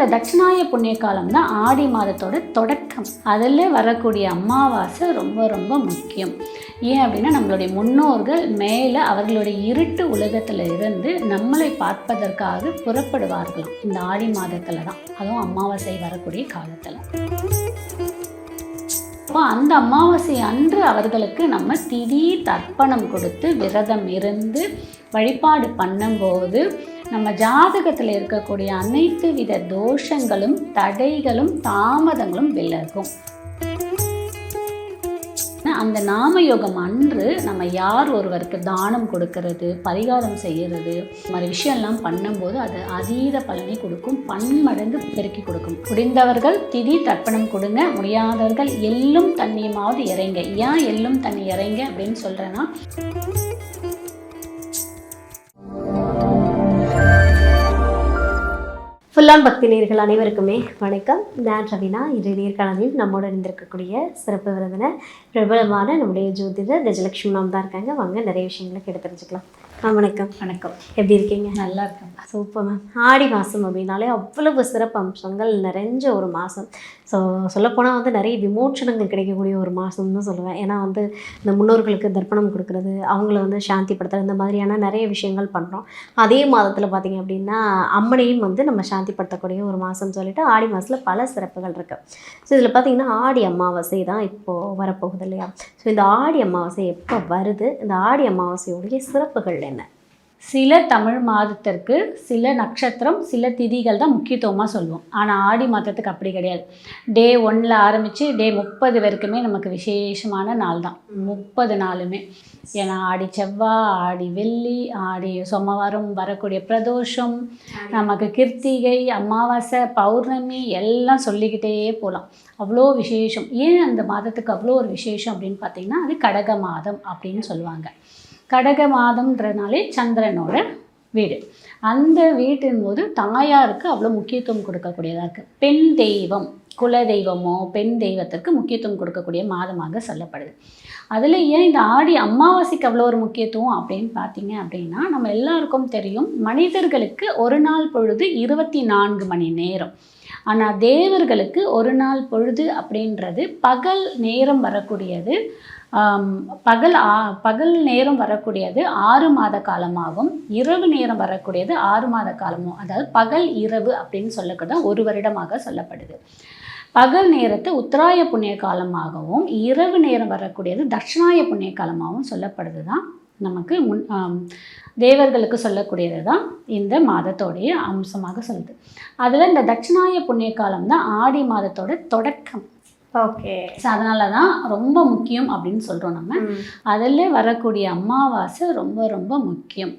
இந்த தட்சிணாய புண்ணிய காலம் தான் ஆடி மாதத்தோட தொடக்கம். அதில் வரக்கூடிய அமாவாசை ரொம்ப ரொம்ப முக்கியம். ஏன் அப்படின்னா நம்மளுடைய முன்னோர்கள் மேலே அவர்களுடைய இருட்டு உலகத்தில் இருந்து நம்மளை பார்ப்பதற்காக புறப்படுவார்களாம் இந்த ஆடி மாதத்தில் தான், அதுவும் அமாவாசை வரக்கூடிய காலத்தில். அப்போ அந்த அமாவாசை அன்று அவர்களுக்கு நம்ம திதி தர்ப்பணம் கொடுத்து விரதம் இருந்து வழிபாடு பண்ணும்போது நம்ம ஜாதகத்தில் இருக்கக்கூடிய அனைத்து வித தோஷங்களும் தடைகளும் தாமதங்களும் விலகும். அந்த நாமயோகம் அன்று நம்ம யார் ஒருவருக்கு தானம் கொடுக்கறது, பரிகாரம் செய்கிறது, இந்த மாதிரி விஷயம்லாம் பண்ணும்போது அது அதீத பலனை கொடுக்கும், பன்மடங்கு பெருக்கி கொடுக்கும். முடிந்தவர்கள் திதி தர்ப்பணம் கொடுங்க, முடியாதவர்கள் எள்ளும் தண்ணியுமாவது இறைங்க. ஏன் எள்ளும் தண்ணி இறைங்க அப்படின்னு சொல்கிறேன்னா, ஃபுல்லான் பக்தி நேயர்கள் அனைவருக்குமே வணக்கம். நான் ரவினா. இன்றைய நேர்காணலில் நம்மோடு இருந்திருக்கக்கூடிய சிறப்பு விருந்தினர் பிரபலமான நம்முடைய ஜோதிடர் கஜலட்சுமி மேம் தான் இருக்காங்க. வாங்க நிறைய விஷயங்களை கேட்டு தெரிஞ்சுக்கலாம். வணக்கம். வணக்கம். எப்படி இருக்கீங்க? நல்லா இருக்கேன். Super ma'am. ஆடி மாதம் அப்படின்னாலே அவ்வளவு சிறப்பு அம்சங்கள் நிறைஞ்ச ஒரு மாதம். ஸோ சொல்லப்போனால் நிறைய விமோச்சனங்கள் கிடைக்கக்கூடிய ஒரு மாதம்னு சொல்லுவேன். ஏன்னா இந்த முன்னோர்களுக்கு தர்ப்பணம் கொடுக்குறது, அவங்கள சாந்திப்படுத்துறது, இந்த மாதிரியான நிறைய விஷயங்கள் பண்ணுறோம். அதே மாதத்தில் பார்த்திங்க அப்படின்னா அம்மனையும் நம்ம சாந்திப்படுத்தக்கூடிய ஒரு மாதம்னு சொல்லிட்டு ஆடி மாதத்தில் பல சிறப்புகள் இருக்குது. ஸோ இதில் பார்த்திங்கன்னா ஆடி அமாவாசை தான் இப்போது வரப்போகுது இல்லையா? ஸோ இந்த ஆடி அமாவாசை எப்போ வருது? இந்த ஆடி அமாவாசையுடைய சிறப்புகள் என்ன? சில தமிழ் மாதத்திற்கு சில நட்சத்திரம் சில திதிகள் தான் முக்கியத்துவமாக சொல்லுவோம். ஆனால் ஆடி மாதத்துக்கு அப்படி கிடையாது. டே 1 ஆரம்பித்து டே 30 வரைக்குமே நமக்கு விசேஷமான நாள் தான் 30 நாளுமே. ஏன்னா ஆடி செவ்வாய், ஆடி வெள்ளி, ஆடி சோமவாரம் வரக்கூடிய பிரதோஷம், நமக்கு கிருத்திகை, அமாவாசை, பௌர்ணமி எல்லாம் சொல்லிக்கிட்டே போகலாம். அவ்வளோ விசேஷம். ஏன் அந்த மாதத்துக்கு அவ்வளோ ஒரு விசேஷம் அப்படின்னு பார்த்திங்கன்னா, அது கடக மாதம் அப்படின்னு சொல்லுவாங்க. கடக மாதம்ன்றனாலே சந்திரனோட வீடு. அந்த வீட்டின் போது தாயாருக்கு அவ்வளோ முக்கியத்துவம் கொடுக்கக்கூடியதாக இருக்குது. பெண் தெய்வம், குல தெய்வமோ பெண் தெய்வத்திற்கு முக்கியத்துவம் கொடுக்கக்கூடிய மாதமாக சொல்லப்படுது. அதில் ஏன் இந்த ஆடி அமாவாசைக்கு அவ்வளோ ஒரு முக்கியத்துவம் அப்படின்னு பார்த்தீங்க அப்படின்னா, நம்ம எல்லாருக்கும் தெரியும், மனிதர்களுக்கு ஒரு நாள் பொழுது 24 மணி நேரம். ஆனால் தேவர்களுக்கு ஒரு நாள் பொழுது அப்படின்றது பகல் நேரம் வரக்கூடியது. பகல் நேரம் வரக்கூடியது 6 மாத காலமாகும், இரவு நேரம் வரக்கூடியது 6 மாத காலமும். அதாவது பகல் இரவு அப்படின்னு சொல்லக்கூட ஒரு வருடமாக சொல்லப்படுது. பகல் நேரத்தை உத்தராய புண்ணிய காலமாகவும் இரவு நேரம் வரக்கூடியது தட்சிணாய புண்ணிய காலமாகவும் சொல்லப்படுது தான் நமக்கு தேவர்களுக்கு சொல்லக்கூடியது தான் இந்த மாதத்தோடைய அம்சமாக சொல்லுது. அதில் இந்த தட்சிணாய புண்ணிய காலம் தான் ஆடி மாதத்தோட தொடக்கம். ஓகே. ஸோ அதனால தான் ரொம்ப முக்கியம் அப்படின்னு சொல்கிறோம் நம்ம. அதில் வரக்கூடிய அமாவாசை ரொம்ப ரொம்ப முக்கியம்.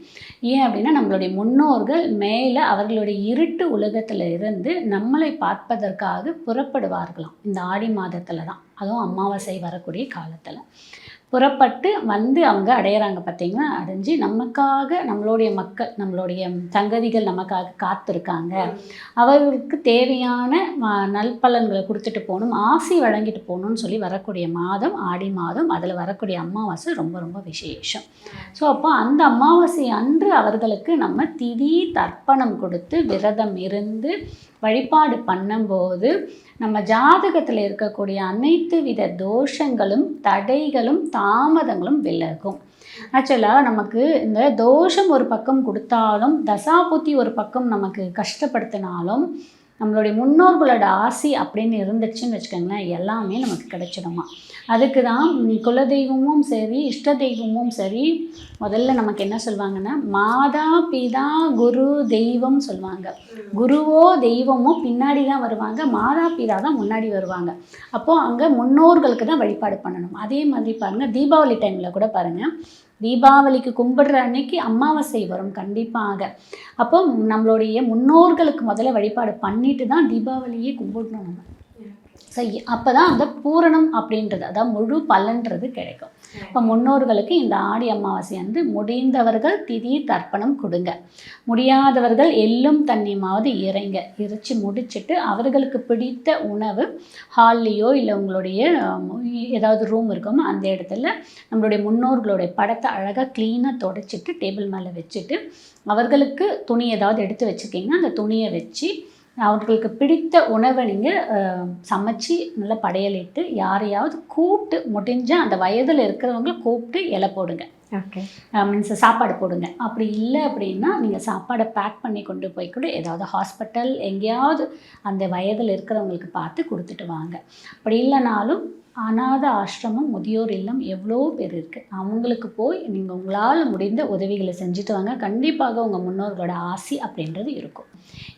ஏன் அப்படின்னா நம்மளுடைய முன்னோர்கள் மேலே அவர்களுடைய இருட்டு உலகத்தில் இருந்து நம்மளை பார்ப்பதற்காக புறப்படுவார்களாம் இந்த ஆடி மாதத்தில் தான், அதுவும் அமாவாசை வரக்கூடிய காலத்தில் புறப்பட்டு அவங்க அடையிறாங்க. பார்த்திங்கன்னா, அடைஞ்சு நமக்காக நம்மளுடைய மக்கள், நம்மளுடைய சங்கதிகள் நமக்காக காத்திருக்காங்க. அவர்களுக்கு தேவையான நல்பலன்களை கொடுத்துட்டு போகணும், ஆசி வழங்கிட்டு போகணும்னு சொல்லி வரக்கூடிய மாதம் ஆடி மாதம். அதில் வரக்கூடிய அமாவாசை ரொம்ப ரொம்ப விசேஷம். ஸோ அப்போ அந்த அமாவாசை அன்று அவர்களுக்கு நம்ம திதி தர்ப்பணம் கொடுத்து விரதம் இருந்து வழிபாடு பண்ணும்போது நம்ம ஜாதகத்தில் இருக்கக்கூடிய அனைத்து வித தோஷங்களும் தடைகளும் தாமதங்களும் விலகும். ஆக்சுவலாக நமக்கு இந்த தோஷம் ஒரு பக்கம் கொடுத்தாலும், தசாபுத்தி ஒரு பக்கம் நமக்கு கஷ்டப்படுத்தினாலும், நம்மளுடைய முன்னோர்களோட ஆசி அப்படின்னு இருந்துச்சுன்னு வச்சுக்கோங்களேன், எல்லாமே நமக்கு கிடைச்சிடுமா. அதுக்கு தான் குலதெய்வமும் சரி இஷ்ட தெய்வமும் சரி முதல்ல நமக்கு என்ன சொல்லுவாங்கன்னா, மாதா பிதா குரு தெய்வம் சொல்லுவாங்க. குருவோ தெய்வமோ பின்னாடி தான் வருவாங்க, மாதா பிதா தான் முன்னாடி வருவாங்க. அப்போது அங்கே முன்னோர்களுக்கு தான் வழிபாடு பண்ணணும். அதே மாதிரி பாருங்கள், தீபாவளி டைமில் கூட பாருங்கள், தீபாவளிக்கு கும்பிடுற அன்னைக்கு அமாவாசை வரும் கண்டிப்பாக. அப்போ நம்மளுடைய முன்னோர்களுக்கு முதல்ல வழிபாடு பண்ணிட்டு தான் தீபாவளியே கும்பிடணும் நம்ம. சரி, அப்போ தான் அந்த பூரணம் அப்படின்றது, அதாவது முழு பலன்றது கிடைக்கும். இப்போ முன்னோர்களுக்கு இந்த ஆடி அமாவாசை வந்து முடிந்தவர்கள் திதி தர்ப்பணம் கொடுங்க, முடியாதவர்கள் எள்ளும் தண்ணியுமாவது இறைச்சி முடிச்சுட்டு அவர்களுக்கு பிடித்த உணவு ஹால்லையோ இல்லை உங்களுடைய ஏதாவது ரூம் இருக்கோமோ அந்த இடத்துல நம்மளுடைய முன்னோர்களுடைய படத்தை அழகாக க்ளீனாக தொடச்சிட்டு டேபிள் மேலே வச்சுட்டு, அவர்களுக்கு துணி ஏதாவது எடுத்து வச்சுருக்கீங்கன்னா அந்த துணியை வச்சு அவர்களுக்கு பிடித்த உணவை நீங்கள் சமைச்சு நல்லா படையலிட்டு யாரையாவது கூப்பிட்டு முடிஞ்சால் அந்த வயதில் இருக்கிறவங்கள கூப்பிட்டு இலை போடுங்க. ஓகே. மீன்ஸ் சாப்பாடு போடுங்க. அப்படி இல்லை அப்படின்னா நீங்கள் சாப்பாடை பேக் பண்ணி கொண்டு போய் கூட ஏதாவது ஹாஸ்பிட்டல் எங்கேயாவது அந்த வயதில் இருக்கிறவங்களுக்கு பார்த்து கொடுத்துட்டு வாங்க. அப்படி இல்லைனாலும் அநாத ஆசிரமம், முதியோர் இல்லம் எவ்வளோ பேர் இருக்குது, அவங்களுக்கு போய் நீங்கள் உங்களால் முடிந்த உதவிகளை செஞ்சுட்டு வாங்க. கண்டிப்பாக உங்கள் முன்னோர்களோட ஆசி அப்படின்றது இருக்கும்.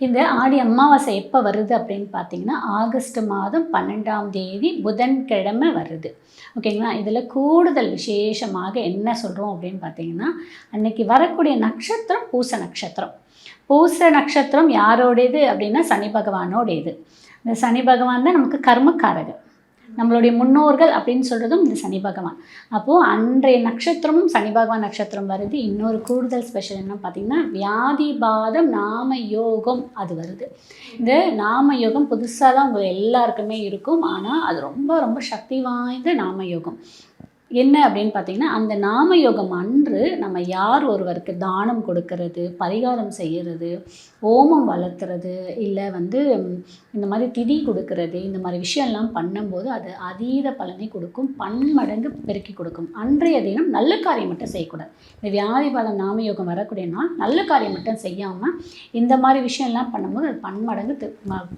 இந்த ஆடி அமாவாசை எப்போ வருது அப்படின்னு பார்த்தீங்கன்னா ஆகஸ்ட் மாதம் 12ஆம் தேதி புதன்கிழமை வருது. ஓகேங்களா. இதில் கூடுதல் விசேஷமாக என்ன சொல்கிறோம் அப்படின்னு பார்த்தீங்கன்னா, அன்னைக்கு வரக்கூடிய நட்சத்திரம் பூச நட்சத்திரம். பூச நட்சத்திரம் யாரோடையது அப்படின்னா சனி பகவானோடையது. இந்த சனி பகவான் தான் நமக்கு கர்மக்காரகர். நம்மளுடைய முன்னோர்கள் அப்படின்னு சொல்கிறதும் இந்த சனி பகவான். அப்போது அன்றைய நட்சத்திரமும் சனி பகவான் நட்சத்திரம் வருது. இன்னொரு கூடுதல் ஸ்பெஷல் என்ன பார்த்திங்கன்னா வியாதிபாதம் நாம யோகம் அது வருது. இந்த நாம யோகம் புதுசாக தான் உங்கள் எல்லாருக்குமே இருக்கும். ஆனால் அது ரொம்ப ரொம்ப சக்தி வாய்ந்த நாம யோகம். என்ன அப்படின்னு பார்த்தீங்கன்னா அந்த நாம யோகம் அன்று நம்ம யார் ஒருவருக்கு தானம் கொடுக்கறது, பரிகாரம் செய்கிறது, ஓமம் வளர்த்துறது, இல்லை இந்த மாதிரி திதி கொடுக்கறது, இந்த மாதிரி விஷயம்லாம் பண்ணும்போது அது அதீத பலனை கொடுக்கும், பன்மடங்கு பெருக்கி கொடுக்கும். அன்றைய தினம் நல்ல காரியம் மட்டும் செய்யக்கூடாது. இந்த வியாதிபாதம் நாம யோகம் வரக்கூடிய நாள் நல்ல காரியம் மட்டும் செய்யாமல் இந்த மாதிரி விஷயம்லாம் பண்ணும்போது அது பன்மடங்கு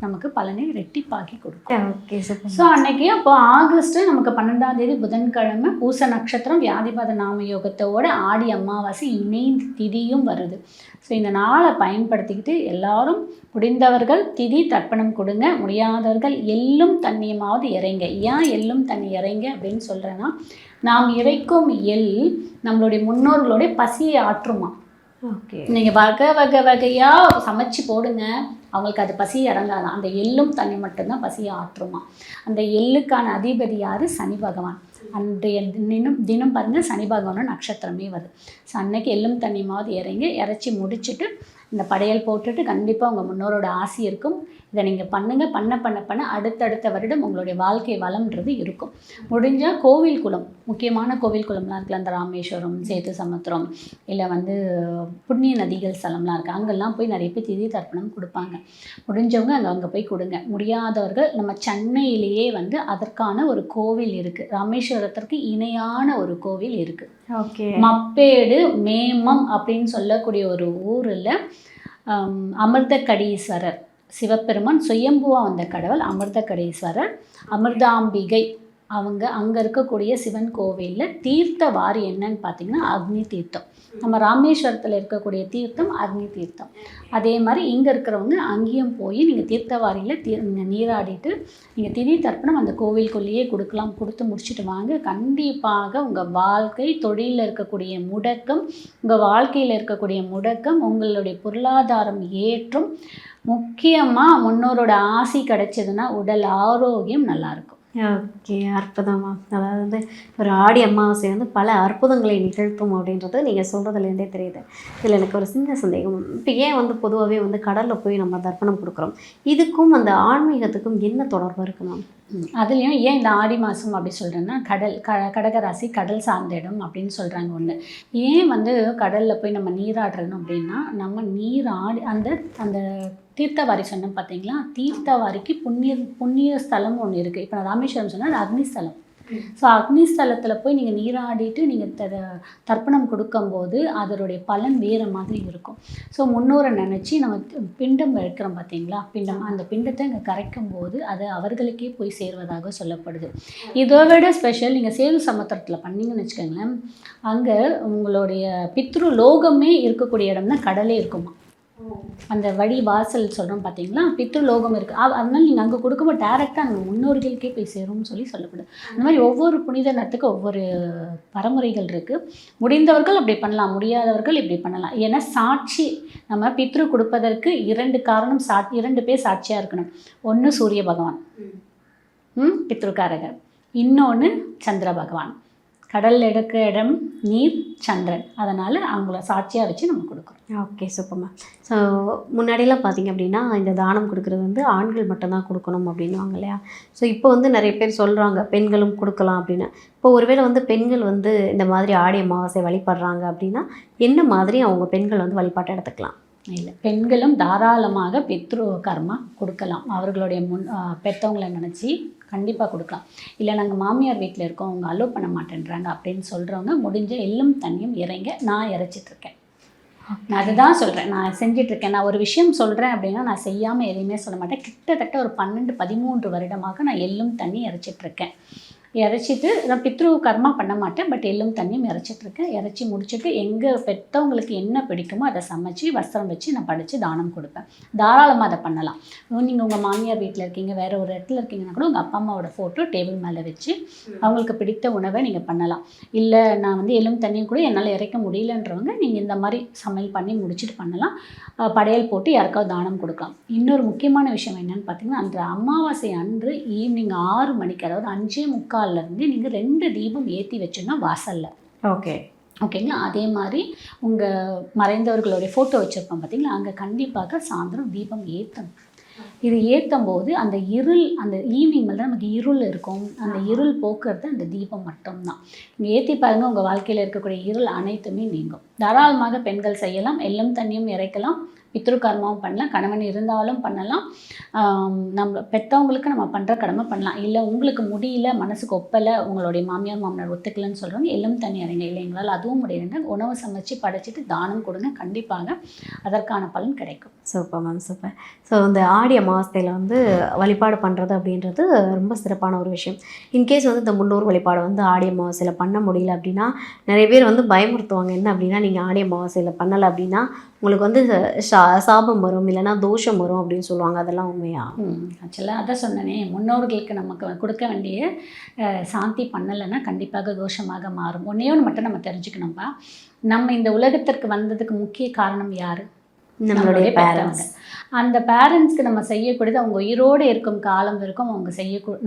நமக்கு பலனை ரெட்டிப்பாக்கி கொடுக்கும். ஓகே. ஸோ அன்னைக்கு அப்போ ஆகஸ்ட் நமக்கு 12ஆம் தேதி புதன்கிழமை பூச நட்சத்திரம் வியாதிபாத நாம யோகத்தோட ஆடி அமாவாசை இணைந்து திதியும் வருது. ஸோ இந்த நாளை பயன்படுத்திக்கிட்டு எல்லாரும் முடிந்தவர்கள் திதி தர்ப்பணம் கொடுங்க. முடியாதவர்கள் எள்ளும் தண்ணியுமாவது இறைங்க. ஏன் எள்ளும் தண்ணி இறைங்க அப்படின்னு சொல்கிறேன்னா, நாம் இறைக்கும் எள் நம்மளுடைய முன்னோர்களுடைய பசியை ஆற்றுமா. ஓகே. நீங்கள் வகையாக சமைச்சு போடுங்க, அவங்களுக்கு அது பசி இறங்காதான். அந்த எள்ளும் தண்ணி மட்டும்தான் பசியை ஆற்றுமா. அந்த எள்ளுக்கான அதிபதி யார்? சனி பகவான். அன்றைய தினம் பாருங்கள் சனி பகவானோட நட்சத்திரமே வருது. ஸோ அன்னைக்கு எள்ளும் தண்ணியுமாவது இறைச்சி முடிச்சுட்டு இந்த படையல் போட்டுட்டு கண்டிப்பாக உங்கள் முன்னோரோட ஆசி இருக்கும். இதை நீங்கள் பண்ணுங்கள். பண்ண அடுத்தடுத்த வருடம் உங்களுடைய வாழ்க்கை வளம்ன்றது இருக்கும். முடிஞ்சால் கோவில் குளம், முக்கியமான கோவில் குளம்லாம் இருக்குல்ல, அந்த ராமேஸ்வரம், சேத்து சமுத்திரம், இல்லை புண்ணிய நதிகள் ஸ்தலம்லாம் இருக்குது, அங்கெல்லாம் போய் நிறைய பேர் திதி தர்ப்பணம் கொடுப்பாங்க. முடிஞ்சவங்க அங்கே போய் கொடுங்க. முடியாதவர்கள் நம்ம சென்னையிலேயே அதற்கான ஒரு கோவில் இருக்குது. ராமேஸ்வரத்திற்கு இணையான ஒரு கோவில் இருக்குது. ஓகே. மப்பேடு மேமம் அப்படின்னு சொல்லக்கூடிய ஒரு ஊரில் அமிர்தகடீஸ்வரர் சிவபெருமான் சுயம்புவாக வந்த கடவுள் அமிர்தகடீஸ்வரர், அமிர்தாம்பிகை அவங்க அங்கே இருக்கக்கூடிய சிவன் கோவிலில் தீர்த்த வாரி என்னன்னு பார்த்தீங்கன்னா அக்னி தீர்த்தம். நம்ம ராமேஸ்வரத்தில் இருக்கக்கூடிய தீர்த்தம் அக்னி தீர்த்தம். அதே மாதிரி இங்கே இருக்கிறவங்க அங்கேயும் போய் நீங்கள் தீர்த்தவாரியில் நீங்கள் நீராடிட்டு நீங்கள் திதி தர்ப்பணம் அந்த கோவிலுக்குள்ளேயே கொடுக்கலாம். கொடுத்து முடிச்சுட்டு வாங்க. கண்டிப்பாக உங்கள் வாழ்க்கை, தொழிலில் இருக்கக்கூடிய முடக்கம், உங்கள் வாழ்க்கையில் இருக்கக்கூடிய முடக்கம், உங்களுடைய பொருளாதாரம் ஏற்றம், முக்கியமாக முன்னோரோட ஆசி கிடைச்சதுன்னா உடல் ஆரோக்கியம் நல்லாயிருக்கும். ஓகே. அற்புதமா. அதாவது ஒரு ஆடி அமாவாசை பல அற்புதங்களை நிகழ்த்தும் அப்படின்றது நீங்கள் சொல்கிறதுலேருந்தே தெரியுது. இதில் எனக்கு ஒரு சின்ன சந்தேகம். இப்போ ஏன் பொதுவாகவே கடலில் போய் நம்ம தர்ப்பணம் கொடுக்குறோம், இதுக்கும் அந்த ஆன்மீகத்துக்கும் என்ன தொடர்பு இருக்கு மேம்? அதுலேயும் ஏன் இந்த ஆடி மாதம் அப்படி சொல்கிறேன்னா, கடகராசி கடல் சார்ந்த இடம் அப்படின்னு சொல்கிறாங்க. ஒன்று ஏன் கடலில் போய் நம்ம நீராடுறோம் அப்படின்னா, நம்ம நீராடி அந்த தீர்த்தவாரி சொன்னோம் பார்த்தீங்களா, தீர்த்தவாரிக்கு புண்ணிய ஸ்தலம் ஒன்று இருக்குது. இப்போ நான் ராமேஸ்வரம் சொன்னால் அது அக்னி ஸ்தலம். ஸோ அக்னி ஸ்தலத்தில் போய் நீங்கள் நீராடிட்டு நீங்கள் தர்ப்பணம் கொடுக்கும்போது அதனுடைய பலன் வேறு மாதிரி இருக்கும். ஸோ முன்னோரை நினச்சி நம்ம பிண்டம் வைக்கிறோம் பார்த்தீங்களா, அந்த பிண்டத்தை இங்கே கரைக்கும் போது அது அவர்களுக்கே போய் சேர்வதாக சொல்லப்படுது. இதை விட ஸ்பெஷல் நீங்கள் சேது சமுத்திரத்தில் பண்ணிங்கன்னு வச்சுக்கோங்களேன், அங்கே உங்களுடைய பித்ரு லோகமே இருக்கக்கூடிய இடம் தான் கடலே இருக்குமா. அந்த வழி வாசல் சொல்கிறோம் பார்த்தீங்களா, பித்ருலோகம் இருக்குது. அதனால் நீங்கள் அங்கே கொடுக்கும்போது டேரெக்டாக அங்கே முன்னோர்களுக்கே போய் சேரும்னு சொல்லப்படுது. அந்த மாதிரி ஒவ்வொரு புனித நத்துக்கு ஒவ்வொரு பரமுறைகள் இருக்குது. முடிந்தவர்கள் அப்படி பண்ணலாம், முடியாதவர்கள் இப்படி பண்ணலாம். ஏன்னா சாட்சி நம்ம பித்ரு கொடுப்பதற்கு 2 காரணம். 2 பேர் சாட்சியாக இருக்கணும். ஒன்று சூரிய பகவான், பித்ருக்காரகர். இன்னொன்று சந்திர பகவான். கடல் எடுக்க இடம் நீர், சந்திரன். அதனால் அவங்கள சாட்சியாக வச்சு நம்ம கொடுக்குறோம். ஓகே, சூப்பர்மா. ஸோ முன்னாடியெல்லாம் பார்த்திங்க அப்படின்னா இந்த தானம் கொடுக்குறது ஆண்கள் மட்டும்தான் கொடுக்கணும் அப்படின்வாங்க இல்லையா. ஸோ இப்போ நிறைய பேர் சொல்கிறாங்க பெண்களும் கொடுக்கலாம் அப்படின்னு. இப்போ ஒருவேளை பெண்கள் இந்த மாதிரி ஆடி அமாவாசை வழிபடுறாங்க அப்படின்னா என்ன மாதிரி அவங்க பெண்கள் வழிபாட்டை எடுத்துக்கலாம்? இல்லை, பெண்களும் தாராளமாக பித்ரு கர்மா கொடுக்கலாம். அவர்களுடைய பெற்றவங்களை நினச்சி கண்டிப்பாக கொடுக்கலாம். இல்லை நாங்கள் மாமியார் வீட்டில் இருக்கோம், அவங்க அலோவ் பண்ண மாட்டேன்றாங்க அப்படின்னு சொல்கிறவங்க முடிஞ்ச எள்ளும் தண்ணியும் இறங்க. நான் இறைச்சிட்ருக்கேன். நான் அதுதான் சொல்கிறேன், நான் செஞ்சிட்ருக்கேன். நான் ஒரு விஷயம் சொல்கிறேன் அப்படின்னா நான் செய்யாமல் எதையுமே சொல்ல மாட்டேன். கிட்டத்தட்ட ஒரு 12-13 வருடமாக நான் எள்ளும் தண்ணி இறைச்சிட்ருக்கேன். இறைச்சிட்டு நான் பித்ரு கர்மா பண்ண மாட்டேன், பட் எள்ளும் தண்ணியும் இறைச்சிட்ருக்கேன். இறைச்சி முடிச்சுட்டு எங்கள் பெற்றவங்களுக்கு என்ன பிடிக்குமோ அதை சமைச்சு வஸ்திரம் வச்சு நான் படித்து தானம் கொடுப்பேன். தாராளமாக அதை பண்ணலாம். நீங்கள் உங்கள் மாமியார் வீட்டில் இருக்கீங்க, வேறு ஒரு இடத்துல இருக்கீங்கன்னா கூட உங்கள் அப்பா அம்மாவோட ஃபோட்டோ டேபிள் மேலே வச்சு அவங்களுக்கு பிடித்த உணவை நீங்கள் பண்ணலாம். இல்லை நான் வந்து எள்ளும் தண்ணியும் கூட என்னால் இறைக்க முடியலன்றவங்க நீங்கள் இந்த மாதிரி சமையல் பண்ணி முடிச்சுட்டு பண்ணலாம். படையல் போட்டு யாருக்காவது தானம் கொடுக்கலாம். இன்னொரு முக்கியமான விஷயம் என்னென்னு பார்த்தீங்கன்னா, அந்த அமாவாசை அன்று ஈவினிங் 6 மணிக்கு, அதாவது 5:45 நீங்கள் 2 தீபம் ஏற்றி வச்சுன்னா வாசலில். ஓகேங்களா? அதே மாதிரி உங்கள் மறைந்தவர்களுடைய ஃபோட்டோ வச்சுருப்போம் பார்த்தீங்களா, அங்கே கண்டிப்பாக சாயந்தரம் தீபம் ஏற்றணும். இது ஏற்றும் போது அந்த இருள், அந்த ஈவினிங் மேலே நமக்கு இருள் இருக்கும், அந்த இருள் போக்குறது அந்த தீபம் மட்டும்தான். நீங்கள் ஏற்றி பாருங்கள், உங்கள் வாழ்க்கையில் இருக்கக்கூடிய இருள் அனைத்துமே நீங்கும். தாராளமாக பெண்கள் செய்யலாம். எள்ளும் தண்ணியும் இறைக்கலாம், பித்ரு கர்மாவும் பண்ணலாம். கணவன் இருந்தாலும் பண்ணலாம். நம்ம பெற்றவங்களுக்கு நம்ம பண்ணுற கடமை பண்ணலாம். இல்லை உங்களுக்கு முடியல, மனசுக்கு ஒப்பலை, உங்களுடைய மாமியார் மாமனார் ஒத்துக்கலன்னு சொல்கிறவங்க எள்ளும் தண்ணி இறங்க. இல்லை எங்களால் அதுவும் முடியலைங்க, உணவு சமைச்சு படைச்சிட்டு தானம் கொடுங்க. கண்டிப்பாக அதற்கான பலன் கிடைக்கும். Super ma'am, super. ஸோ இந்த ஆடி அமாவாசையில் வந்து வழிபாடு பண்ணுறது அப்படின்றது ரொம்ப சிறப்பான ஒரு விஷயம். இன்கேஸ் வந்து இந்த முன்னோர் வழிபாடு வந்து ஆடி அமாவாசையில் பண்ண முடியல அப்படின்னா நிறைய பேர் வந்து பயமுறுத்துவாங்க. என்ன அப்படின்னா, நீங்கள் ஆடி அமாவாசையில் பண்ணலை அப்படின்னா உங்களுக்கு வந்து சாபம் வரும், இல்லைனா தோஷம் வரும் அப்படின்னு சொல்லுவாங்க. அதெல்லாம் உண்மையா? ஆக்சுவலாக அதான் சொன்னேனே, முன்னோர்களுக்கு நமக்கு கொடுக்க வேண்டிய சாந்தி பண்ணலைன்னா கண்டிப்பாக தோஷமாக மாறும். ஒன்றே ஒன்று மட்டும் நம்ம தெரிஞ்சுக்கணும்ப்பா, நம்ம இந்த உலகத்திற்கு வந்ததுக்கு முக்கிய காரணம் யார்? நம்மளுடைய பேரண்ட்ஸ். அந்த பேரண்ட்ஸ்க்கு நம்ம செய்யக்கூடியது, அவங்க உயிரோடு இருக்கும் காலம் வரைக்கும் அவங்க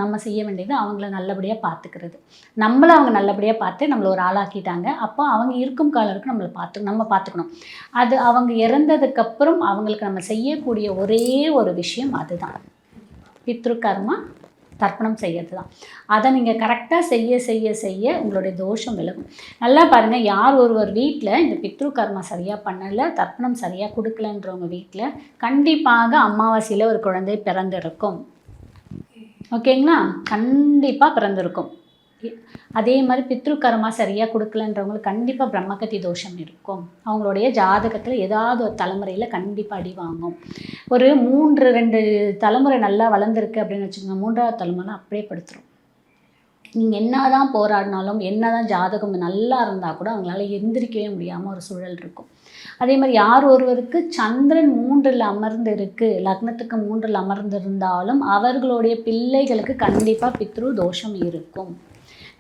நம்ம செய்ய வேண்டியது அவங்கள நல்லபடியாக பார்த்துக்கிறது. நம்மளை அவங்க நல்லபடியாக பார்த்து நம்மளை ஒரு ஆளாக்கிட்டாங்க. அப்போ அவங்க இருக்கும் காலம் வரைக்கும் நம்ம பார்த்துக்கணும். அது அவங்க இறந்ததுக்கப்புறம் அவங்களுக்கு நம்ம செய்யக்கூடிய ஒரே ஒரு விஷயம் அதுதான், பித்ரு கர்மா தர்ப்பணம் செய்யறது தான். அதை நீங்கள் கரெக்டாக செய்ய உங்களுடைய தோஷம் விலகும். நல்லா பாருங்கள், யார் ஒருவர் வீட்டில் இந்த பித்ரு கர்மா சரியாக பண்ணலை, தர்ப்பணம் சரியாக கொடுக்கலன்றவங்க வீட்டில் கண்டிப்பாக அமாவாசையில் ஒரு குழந்தை பிறந்திருக்கும். ஓகேங்களா? கண்டிப்பாக பிறந்திருக்கும். அதே மாதிரி பித்ரு கர்மா சரியாக கொடுக்கலன்றவங்களுக்கு கண்டிப்பாக பிரம்மகத்தி தோஷம் இருக்கும். அவங்களுடைய ஜாதகத்தில் ஏதாவது ஒரு தலைமுறையில் கண்டிப்பாக அடி வாங்கும். ஒரு 2 தலைமுறை நல்லா வளர்ந்துருக்கு அப்படின்னு வச்சுக்கோங்க, 3ஆவது தலைமுறை அப்படியே படுத்துரும். நீங்கள் என்ன தான் போராடினாலும், என்ன தான் ஜாதகம் நல்லா இருந்தால் கூட அவங்களால எந்திரிக்கவே முடியாமல் ஒரு சூழல் இருக்கும். அதே மாதிரி யார் ஒருவருக்கு சந்திரன் 3ல் அமர்ந்து இருக்குது, லக்னத்துக்கு 3ல் அமர்ந்திருந்தாலும் அவர்களுடைய பிள்ளைகளுக்கு கண்டிப்பாக பித்ரு தோஷம் இருக்கும்.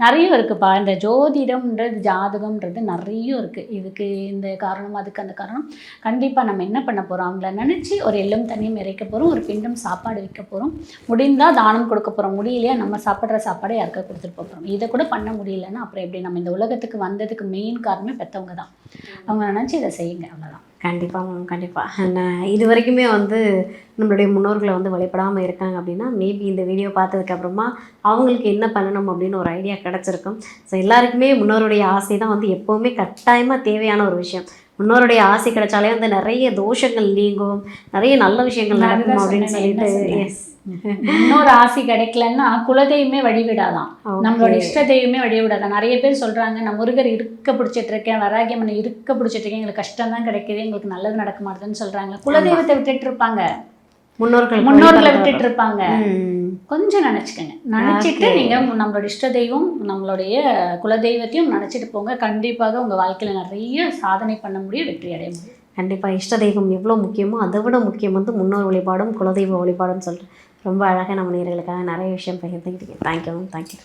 நிறைய இருக்குப்பா. இந்த ஜோதிடம்ன்றது, ஜாதகம்ன்றது நிறைய இருக்குது. இதுக்கு இந்த காரணம், அதுக்கு அந்த காரணம். கண்டிப்பாக நம்ம என்ன பண்ண போகிறோம், அவங்கள நினச்சி ஒரு எள்ளும் தண்ணியும் இறைக்க போகிறோம், ஒரு பிண்டம் சாப்பாடு வைக்க போகிறோம், முடிந்தால் தானம் கொடுக்க போகிறோம். முடியலையா நம்ம சாப்பிட்ற சாப்பாடை யாருக்கா கொடுத்துட்டு போகிறோம். இதை கூட பண்ண முடியலன்னா அப்புறம் எப்படி? நம்ம இந்த உலகத்துக்கு வந்ததுக்கு மெயின் காரணமே பெற்றவங்க தான். அவங்க நினச்சி இதை செய்யுங்க, அவ்வளோதான். கண்டிப்பாக மேம், கண்டிப்பாக. நான் இது வரைக்குமே வந்து நம்மளுடைய முன்னோர்களை வந்து வழிபடாமல் இருக்காங்க அப்படின்னா மேபி இந்த வீடியோ பார்த்ததுக்கப்புறமா அவங்களுக்கு என்ன பண்ணணும் அப்படின்னு ஒரு ஐடியா கிடச்சிருக்கும். ஸோ எல்லாருக்குமே முன்னோருடைய ஆசை தான் வந்து எப்போவுமே கட்டாயமாக தேவையான ஒரு விஷயம். முன்னோருடைய ஆசை கிடைச்சாலே வந்து நிறைய தோஷங்கள் நீங்கும், நிறைய நல்ல விஷயங்கள் நடக்கும் அப்படின்னு சொல்லிட்டு. இன்னொரு ஆசை கிடைக்கலன்னா குலதெய்வமே வழிவிடாதான், நம்மளோட இஷ்ட தெய்வமே வழிவிடாதான். நிறைய பேர் சொல்றாங்க, நான் முருகர் இருக்க பிடிச்சிட்டு இருக்கேன், வராகியம்மனை இருக்க பிடிச்சிட்டு இருக்கேன், எங்களுக்கு கஷ்டம் தான் கிடைக்குது, எங்களுக்கு நல்லது நடக்க மாட்டேதுன்னு சொல்றாங்க. குலதெய்வத்தை விட்டுட்டு இருப்பாங்க, முன்னோர்களை விட்டுட்டு இருப்பாங்க. கொஞ்சம் நினைச்சுக்கங்க, நினைச்சிட்டு நீங்க நம்மளோட இஷ்ட தெய்வம், நம்மளுடைய குலதெய்வத்தையும் நினைச்சிட்டு போங்க. கண்டிப்பாக உங்க வாழ்க்கையில நிறைய சாதனை பண்ண முடியும், வெற்றி அடைய முடியும். கண்டிப்பாக இஷ்ட தெய்வம் எவ்வளோ முக்கியமோ அதை விட முக்கியம் வந்து முன்னோர் வழிபாடும் குலதெய்வ வழிபாடுன்னு சொல்லிட்டு ரொம்ப அழகாக நம்ம நேயர்களுக்காக நிறைய விஷயம் பகிர்ந்துக்கிட்டீங்க. Thank you ma'am, thank you.